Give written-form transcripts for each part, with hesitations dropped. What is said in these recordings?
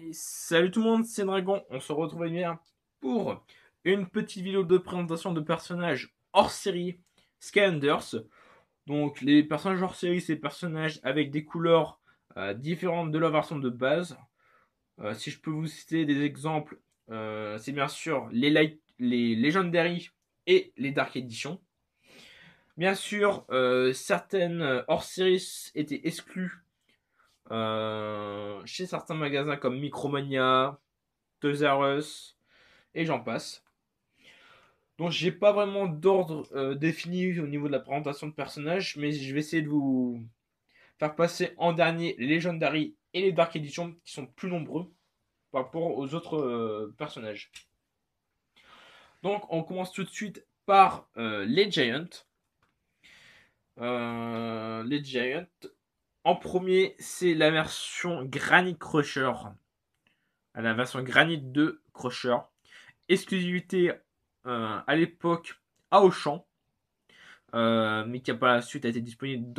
Et salut tout le monde, c'est Dragon. On se retrouve bien pour une petite vidéo de présentation de personnages hors série Skylanders. Donc les personnages hors série, c'est des personnages avec des couleurs différentes de leur version de base. Si je peux vous citer des exemples, c'est bien sûr les Legendary et les Dark Edition. Bien sûr, certaines hors série étaient exclues chez certains magasins comme Micromania, Toys R Us et j'en passe. Donc j'ai pas vraiment d'ordre défini au niveau de la présentation de personnages, mais je vais essayer de vous faire passer en dernier les Legendary et les Dark Edition qui sont plus nombreux par rapport aux autres personnages. Donc on commence tout de suite par les Giants. Les Giants. En premier, c'est la version Granite Crusher. La version Granite 2 Crusher. Exclusivité à l'époque à Auchan, mais qui a par la suite a été disponible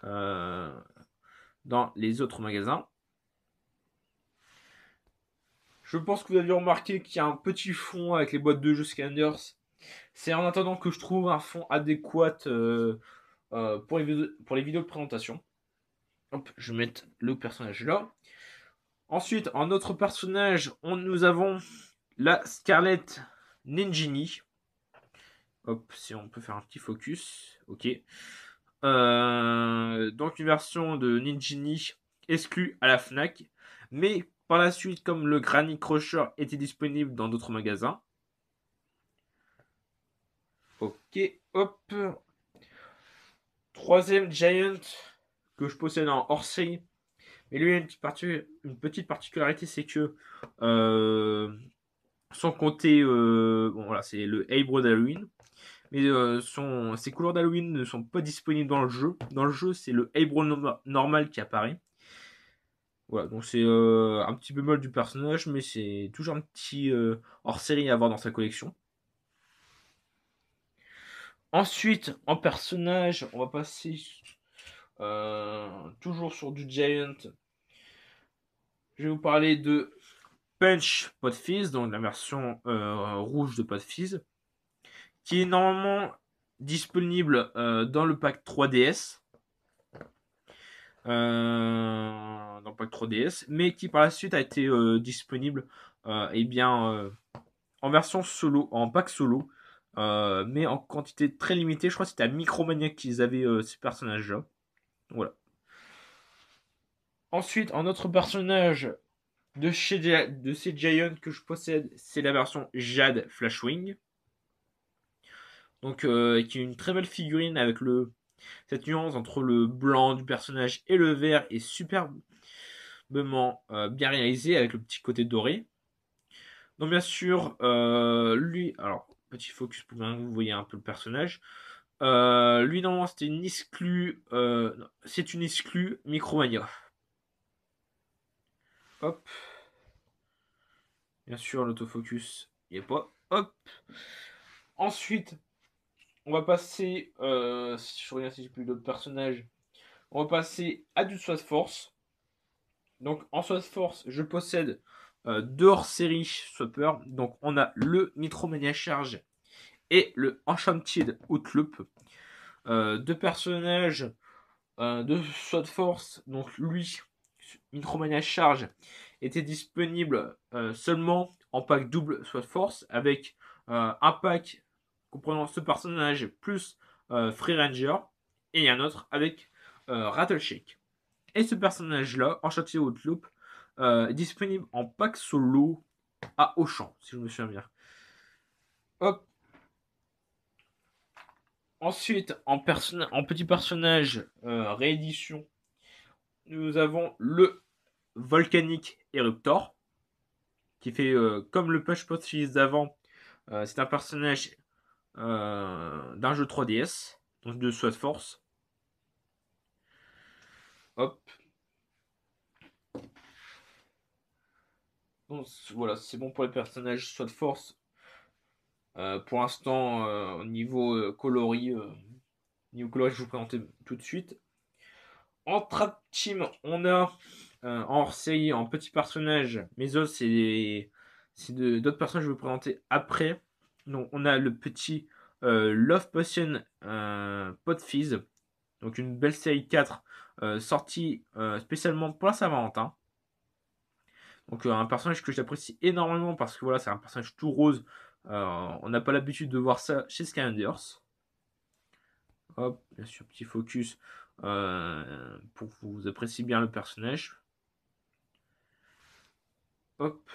euh, dans les autres magasins. Je pense que vous avez remarqué qu'il y a un petit fond avec les boîtes de jeux Scanners. C'est en attendant que je trouve un fond adéquat pour les vidéos de présentation. Hop, je vais mettre le personnage là. Ensuite, en autre personnage, nous avons la Scarlet Ninjini. Hop, si on peut faire un petit focus. Ok. Donc une version de Ninjini exclue à la Fnac. Mais par la suite, comme le Granny Crusher était disponible dans d'autres magasins. Ok, hop. Troisième Giant que je possède en hors série. Mais lui a une petite particularité, c'est que sans compter, bon voilà, c'est le Hybrid d'Halloween. Mais ses couleurs d'Halloween ne sont pas disponibles dans le jeu. Dans le jeu, c'est le Hybrid normal qui apparaît. Voilà, donc c'est un petit bémol du personnage, mais c'est toujours un petit hors-série à avoir dans sa collection. Ensuite, en personnage, on va passer toujours sur du Giant. Je vais vous parler de Punch Podfizz, donc la version rouge de Podfizz, qui est normalement disponible dans le pack 3DS. Dans le pack 3DS, mais qui par la suite a été disponible eh bien, en version solo, en pack solo, mais en quantité très limitée. Je crois que c'était à Micromania qu'ils avaient ces personnages-là. Voilà. Ensuite, un autre personnage de ces Giants que je possède, c'est la version Jade Flashwing. Donc, qui est une très belle figurine avec cette nuance entre le blanc du personnage et le vert est superbement bien réalisé avec le petit côté doré. Donc bien sûr, lui, alors petit focus pour que vous voyez un peu le personnage. Lui normalement c'était une exclue, c'est une exclue Micromania. Hop, bien sûr l'autofocus, il n'y a pas. Hop. Ensuite, on va passer, si je regarde si j'ai plus d'autres personnages, on va passer à du SWAT Force. Donc en SWAT Force, je possède deux hors-série swappers. Donc on a le Micromania Charge et le Enchanted Outloop. Deux personnages de SWAT Force. Donc lui, Micromania Charge, était disponible seulement en pack double SWAT Force avec un pack comprenant ce personnage plus Free Ranger et un autre avec Rattleshake. Et ce personnage-là, Enchanted Outloop, est disponible en pack solo à Auchan, si je me souviens bien. Hop. Ensuite, en petit personnage réédition, nous avons le Volcanic Eruptor, qui fait comme le Push Pot Fizz d'avant. C'est un personnage d'un jeu 3DS, donc de SWAT Force. Hop. Donc voilà, c'est bon pour les personnages SWAT Force. Pour l'instant, au niveau coloris, je vais vous présenter tout de suite. En Trap Team, on a en hors-série, en petit personnage. Mes autres, c'est d'autres personnages que je vais vous présenter après. Donc, on a le petit Love Potion Pot Fizz. Donc, une belle série 4 sortie spécialement pour la Saint-Valentin. Donc, un personnage que j'apprécie énormément parce que voilà, c'est un personnage tout rose. On n'a pas l'habitude de voir ça chez Skylanders. Hop, bien sûr, petit focus pour que vous appréciez bien le personnage. Hop.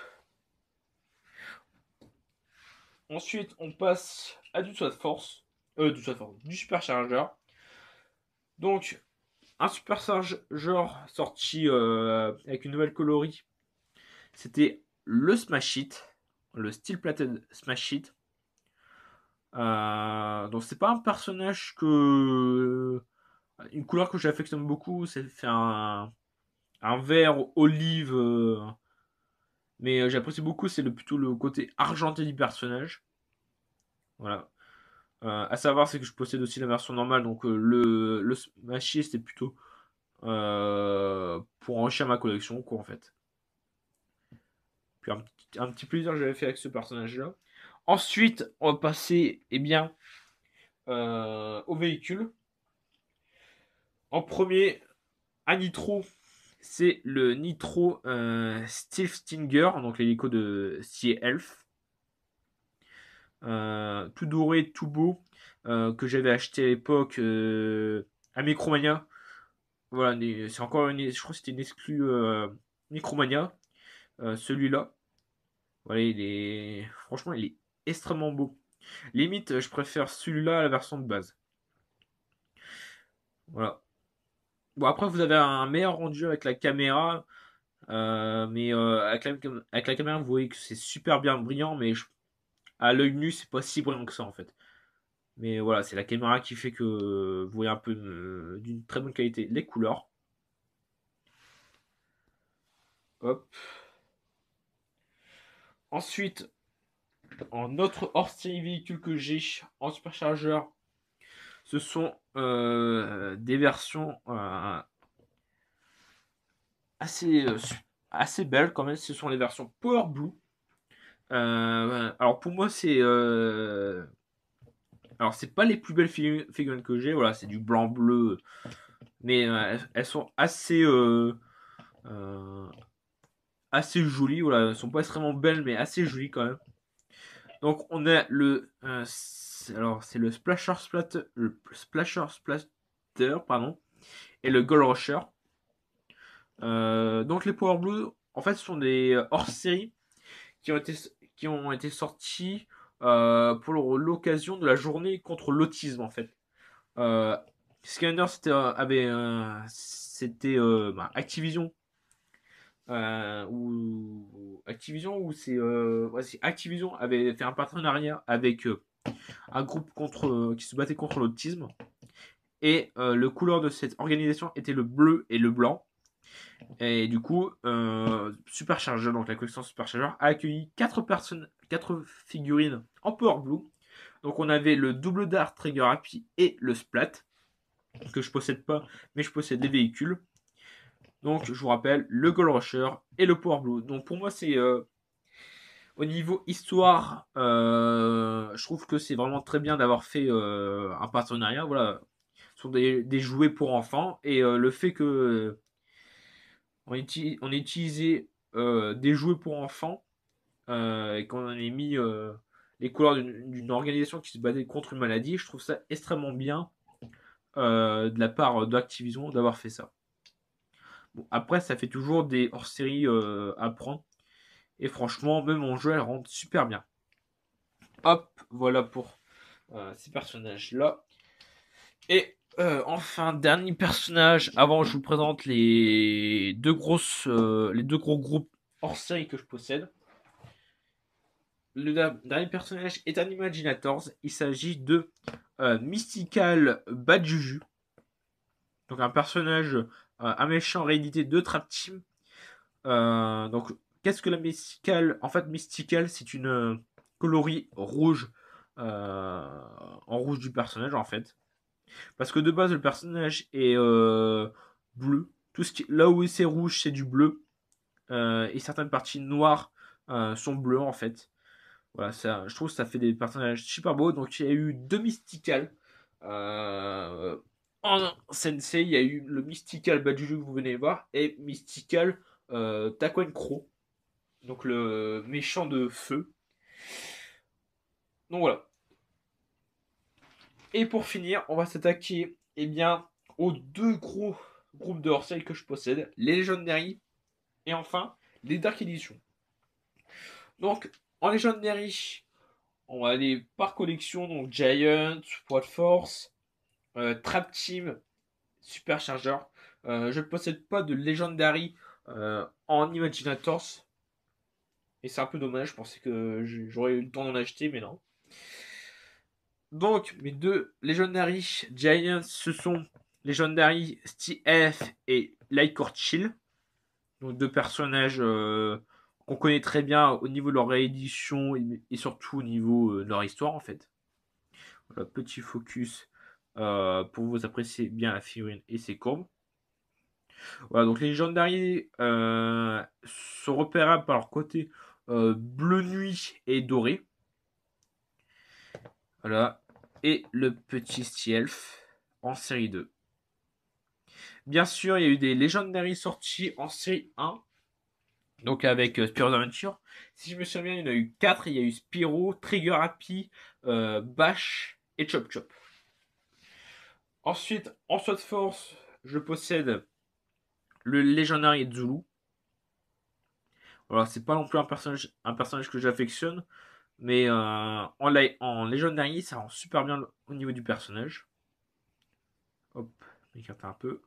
Ensuite, on passe à du saut de force. Du superchargeur. Donc, un superchargeur sorti avec une nouvelle coloris. C'était le Smash Hit. Le Steel Plated Smash Hit. Donc, c'est pas un personnage que. Une couleur que j'affectionne beaucoup. C'est fait un vert olive. Mais j'apprécie beaucoup. C'est plutôt le côté argenté du personnage. Voilà. À savoir, c'est que je possède aussi la version normale, donc le Smashy, c'était plutôt pour enrichir ma collection, quoi, en fait. Puis un petit plaisir que j'avais fait avec ce personnage-là. Ensuite, on va passer, eh bien, au véhicule. En premier, à Nitro, c'est le Nitro Steel Stinger, donc l'hélico de Sea Elf. Tout doré, tout beau, que j'avais acheté à l'époque à Micromania. Voilà, c'est encore une, je crois que c'était une exclue Micromania, celui-là. Voilà, franchement, il est extrêmement beau. Limite, je préfère celui-là à la version de base. Voilà. Bon, après, vous avez un meilleur rendu avec la caméra, mais avec la caméra, vous voyez que c'est super bien brillant, mais à l'œil nu, c'est pas si brillant que ça en fait. Mais voilà, c'est la caméra qui fait que vous voyez un peu d'une très bonne qualité les couleurs. Hop. Ensuite, en autre hors-série véhicule que j'ai en superchargeur, ce sont des versions assez, assez belles quand même. Ce sont les versions Power Blue. Alors pour moi, alors c'est pas les plus belles figurines que j'ai. Voilà, c'est du blanc bleu, mais elles sont euh, assez jolies. Voilà, elles sont pas extrêmement belles, mais assez jolies quand même. Donc on a alors c'est le Splasher Splatter, pardon, et le Gold Rusher. Donc les Power Blue, en fait, ce sont des hors-série qui ont été qui ont été sortis pour l'occasion de la journée contre l'autisme en fait. Euh, Skylander c'était Activision ou Activision ou c'est Activision avait fait un partenariat avec un groupe qui se battait contre l'autisme. Et le couleur de cette organisation était le bleu et le blanc. Et du coup, Supercharger, donc la collection Supercharger, a accueilli 4 figurines en Power Blue. Donc on avait le double Dart Trigger Happy et le Splat, que je possède pas, mais je possède les véhicules. Donc je vous rappelle, le Gold Rusher et le Power Blue. Donc pour moi, c'est au niveau histoire, je trouve que c'est vraiment très bien d'avoir fait un partenariat. Voilà, ce sont des jouets pour enfants et le fait que on ait utilisé des jouets pour enfants et qu'on ait mis les couleurs d'une organisation qui se battait contre une maladie, je trouve ça extrêmement bien de la part d'Activision d'avoir fait ça. Bon, après, ça fait toujours des hors-série à prendre. Et franchement, même en jeu, elle rentre super bien. Hop, voilà pour ces personnages-là. Et enfin, dernier personnage, avant je vous présente les deux gros groupes hors série que je possède. Le dernier personnage est un Imaginators. Il s'agit de Mystical Badjuju. Donc un personnage, un méchant réédité de Trap Team. Donc qu'est-ce que la Mystical? En fait, Mystical, c'est une coloris rouge en rouge du personnage en fait. Parce que de base, le personnage est bleu, là où c'est rouge, c'est du bleu. Et certaines parties noires sont bleues en fait. Voilà, ça, je trouve que ça fait des personnages super beaux. Donc il y a eu 2 Mystical. En Sensei, il y a eu le Mystical Bajuju que vous venez voir et Mystical Takuen Crow. Donc le méchant de feu. Donc voilà. Et pour finir, on va s'attaquer aux 2 gros groupes de hors-série que je possède, les Legendary et enfin les Dark Editions. Donc en Legendary, on va aller par collection, donc Giant, Power Force, Trap Team, Supercharger. Je ne possède pas de Legendary en Imaginators. Et c'est un peu dommage, je pensais que j'aurais eu le temps d'en acheter, mais non. Donc, mes 2 Legendary Giants, ce sont Legendary STF et Lycor Chill. Donc 2 personnages qu'on connaît très bien au niveau de leur réédition et surtout au niveau de leur histoire en fait. Voilà, petit focus pour vous apprécier bien la figurine et ses courbes. Voilà, donc les Legendary sont repérables par leur côté bleu nuit et doré. Voilà. Et le petit Stielf en série 2. Bien sûr, il y a eu des Legendary sorties en série 1. Donc avec Spyro Adventure. Si je me souviens bien, il y en a eu 4. Il y a eu Spyro, Trigger Happy, Bash et Chop Chop. Ensuite, en Sword Force, je possède le Legendary Zulu. Voilà, c'est pas non plus un personnage que j'affectionne, mais en Legendary, ça rend super bien au niveau du personnage. Hop, m'écarte un peu.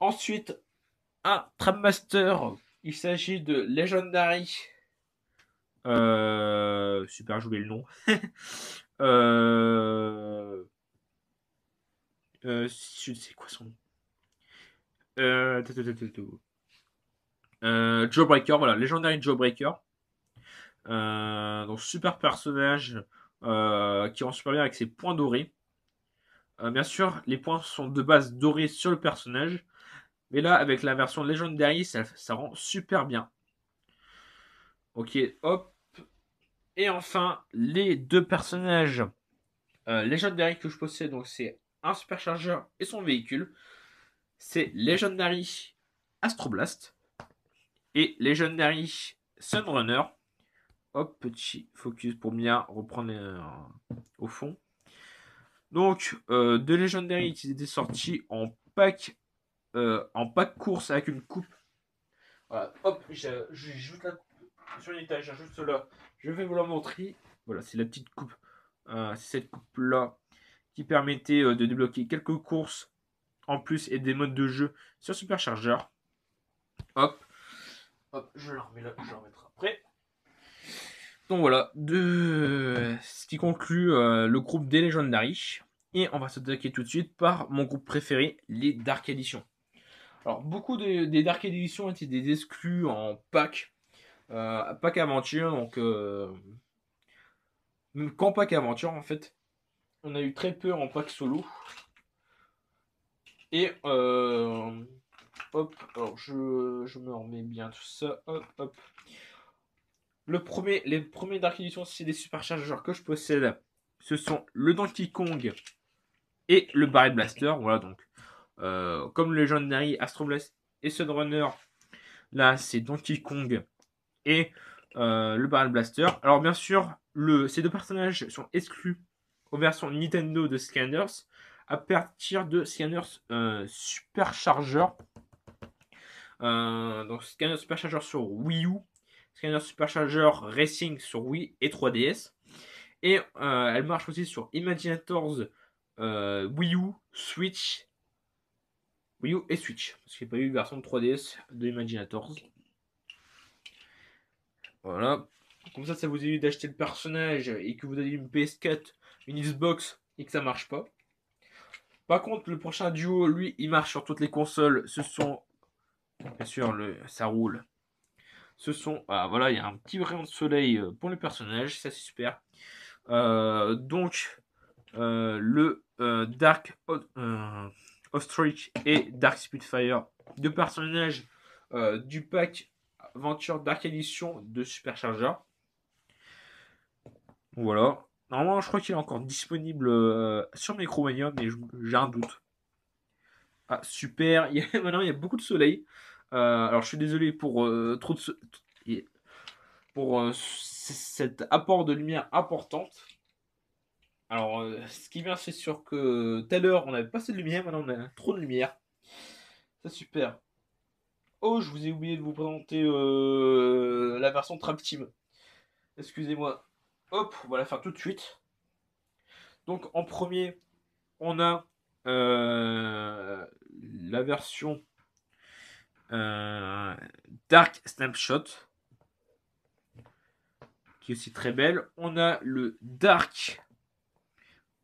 Ensuite, un Trapmaster. Il s'agit de Legendary. Super, j'ai oublié le nom. euh, je sais quoi son nom. Euh, Jawbreaker, voilà, Legendary Jawbreaker. Donc super personnage qui rend super bien avec ses points dorés. Bien sûr, les points sont de base dorés sur le personnage, mais là avec la version Legendary, ça rend super bien. Ok, hop. Et enfin, les 2 personnages Legendary que je possède, donc c'est un superchargeur et son véhicule. C'est Legendary Astroblast et Legendary Sunrunner. Hop, petit focus pour bien reprendre au fond. Donc, de Legendary qui étaient sortis en pack course avec une coupe. Voilà, hop, j'ai juste la coupe sur l'étage, juste là. Je vais vous la montrer. Voilà, c'est la petite coupe. C'est cette coupe là qui permettait de débloquer quelques courses en plus et des modes de jeu sur Supercharger. Hop, hop, je la remets là, je la remettrai après. Donc voilà, ce qui conclut le groupe des Legendary. Et on va s'attaquer tout de suite par mon groupe préféré, les Dark Edition. Alors, beaucoup des Dark Edition étaient des exclus en pack, pack aventure, donc même qu'en pack aventure en fait. On a eu très peu en pack solo. Et hop, alors je me remets bien tout ça, hop, hop. Les premiers Dark Edition, c'est des superchargeurs que je possède. Ce sont le Donkey Kong et le Barrel Blaster. Voilà donc. Comme le Legendary Astro Blast et Sunrunner, là c'est Donkey Kong et le Barrel Blaster. Alors bien sûr, ces 2 personnages sont exclus aux versions Nintendo de Scanners à partir de Scanners Supercharger. Donc Scanner Supercharger sur Wii U, Scanner Supercharger Racing sur Wii et 3DS. Et elle marche aussi sur Imaginators Wii U, Switch, Wii U et Switch. Parce qu'il n'y a pas eu de version de 3DS de Imaginators. Voilà. Comme ça vous évite d'acheter le personnage et que vous avez une PS4, une Xbox et que ça marche pas. Par contre, le prochain duo, lui, il marche sur toutes les consoles. Ce sont, bien sûr, ça roule. Ce sont, voilà, il y a un petit rayon de soleil pour le personnage, ça c'est super. Donc, le Dark Ostrich et Dark Spitfire, deux personnages du pack Aventure Dark Edition de Supercharger. Voilà. Normalement, je crois qu'il est encore disponible sur Micromania, mais j'ai un doute. Ah, super. Maintenant, il y a beaucoup de soleil. Alors, je suis désolé pour trop de pour cet apport de lumière importante. Alors, ce qui vient, c'est sûr que tout à l'heure, on n'avait pas assez de lumière, maintenant, on a trop de lumière. C'est super. Oh, je vous ai oublié de vous présenter la version Trap Team. Excusez-moi. Hop, on va la faire tout de suite. Donc, en premier, on a la version euh, Dark Snapshot, qui est aussi très belle. On a le Dark,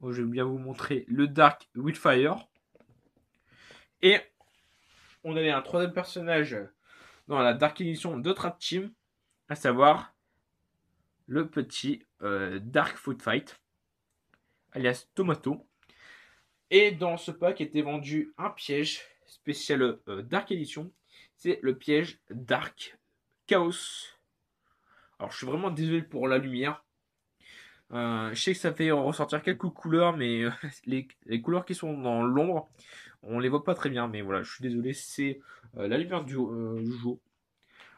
oh, je vais bien vous montrer, le Dark Wildfire. Et on avait un troisième personnage dans la Dark Edition de Trap Team, à savoir le petit Dark Foot Fight, alias Tomato. Et dans ce pack était vendu un piège spécial Dark Edition. C'est le piège Dark Chaos. Alors je suis vraiment désolé pour la lumière. Je sais que ça fait ressortir quelques couleurs, mais les couleurs qui sont dans l'ombre, on les voit pas très bien. Mais voilà, je suis désolé, c'est la lumière du jour.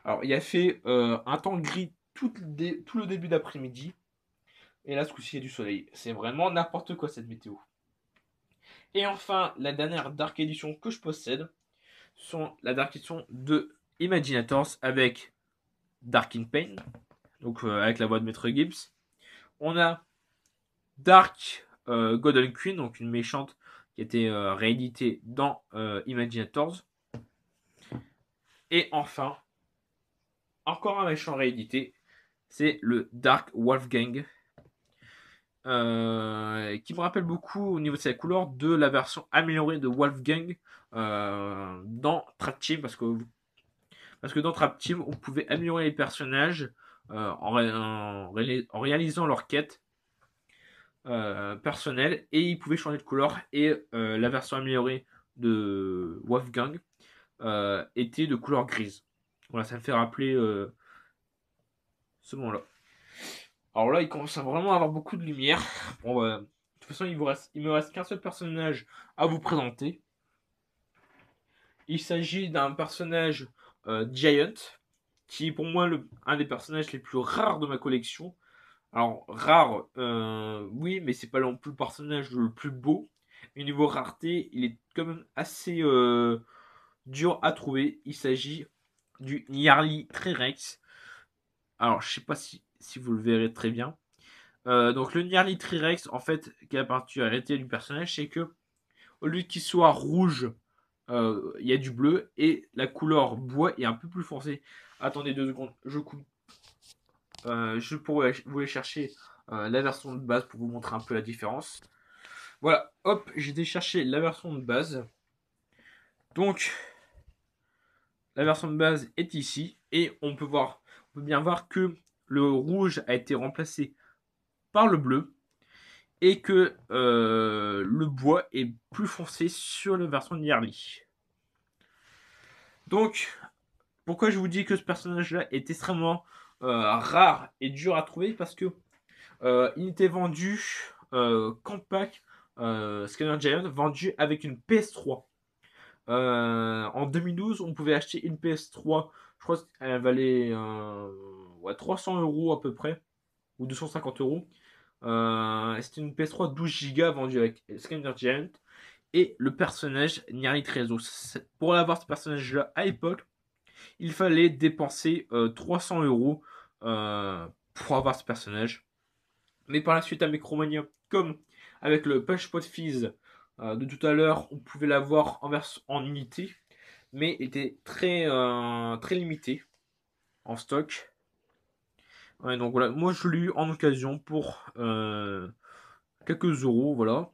Alors il a fait un temps gris tout le début d'après-midi. Et là, ce coup-ci, il y a du soleil. C'est vraiment n'importe quoi cette météo. Et enfin, la dernière Dark Edition que je possède sont la Dark Edition de Imaginators avec Dark in Pain, donc avec la voix de Maître Gibbs. On a Dark Golden Queen, donc une méchante qui a été rééditée dans Imaginators. Et enfin, encore un méchant réédité, c'est le Dark Wolfgang, qui me rappelle beaucoup au niveau de sa couleur de la version améliorée de Wolfgang dans Trap Team, parce que dans Trap Team, on pouvait améliorer les personnages en réalisant leur quête personnelle, et ils pouvaient changer de couleur. Et la version améliorée de Wolfgang était de couleur grise. Voilà, ça me fait rappeler ce moment-là. Alors là, il commence à vraiment avoir beaucoup de lumière. Bon, de toute façon, il me reste qu'un seul personnage à vous présenter. Il s'agit d'un personnage Giant, qui est pour moi un des personnages les plus rares de ma collection. Alors, rare, oui, mais c'est pas non plus le personnage le plus beau. Mais niveau rareté, il est quand même assez dur à trouver. Il s'agit du Nyarly Trirex. Alors, je sais pas si vous le verrez très bien. Donc, le Nyarly Trirex, en fait, qui est la particularité du personnage, c'est que au lieu qu'il soit rouge, il y a du bleu, et la couleur bois est un peu plus foncée. Attendez 2 secondes, je coupe. Je pourrais vous aller chercher la version de base pour vous montrer un peu la différence. Voilà, hop, j'ai été chercher la version de base. Donc, la version de base est ici, et on peut bien voir que le rouge a été remplacé par le bleu, et que le bois est plus foncé sur la version de Yearly. Donc, pourquoi je vous dis que ce personnage-là est extrêmement rare et dur à trouver? Parce que il était vendu qu'en pack Scanner Giant, vendu avec une PS3. En 2012, on pouvait acheter une PS3, je crois qu'elle valait ouais, 300 € à peu près, ou 250 €. C'était une PS3 12 Go vendue avec Scanner Giant et le personnage Nyarly Trezo. Pour avoir ce personnage-là à l'époque, il fallait dépenser 300 € pour avoir ce personnage. Mais par la suite, à Micromania, comme avec le Punch Pot Fizz de tout à l'heure, on pouvait l'avoir en unité, mais était très limité en stock. Ouais, donc voilà, moi je l'ai eu en occasion pour quelques euros, voilà.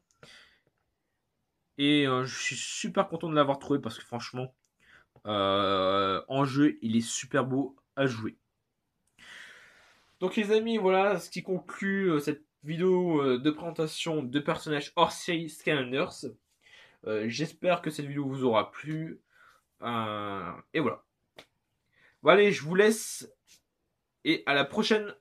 Et je suis super content de l'avoir trouvé parce que franchement, en jeu, il est super beau à jouer. Donc les amis, voilà ce qui conclut cette vidéo de présentation de personnages hors série Skylanders. J'espère que cette vidéo vous aura plu. Et voilà. Bon, allez, je vous laisse et à la prochaine.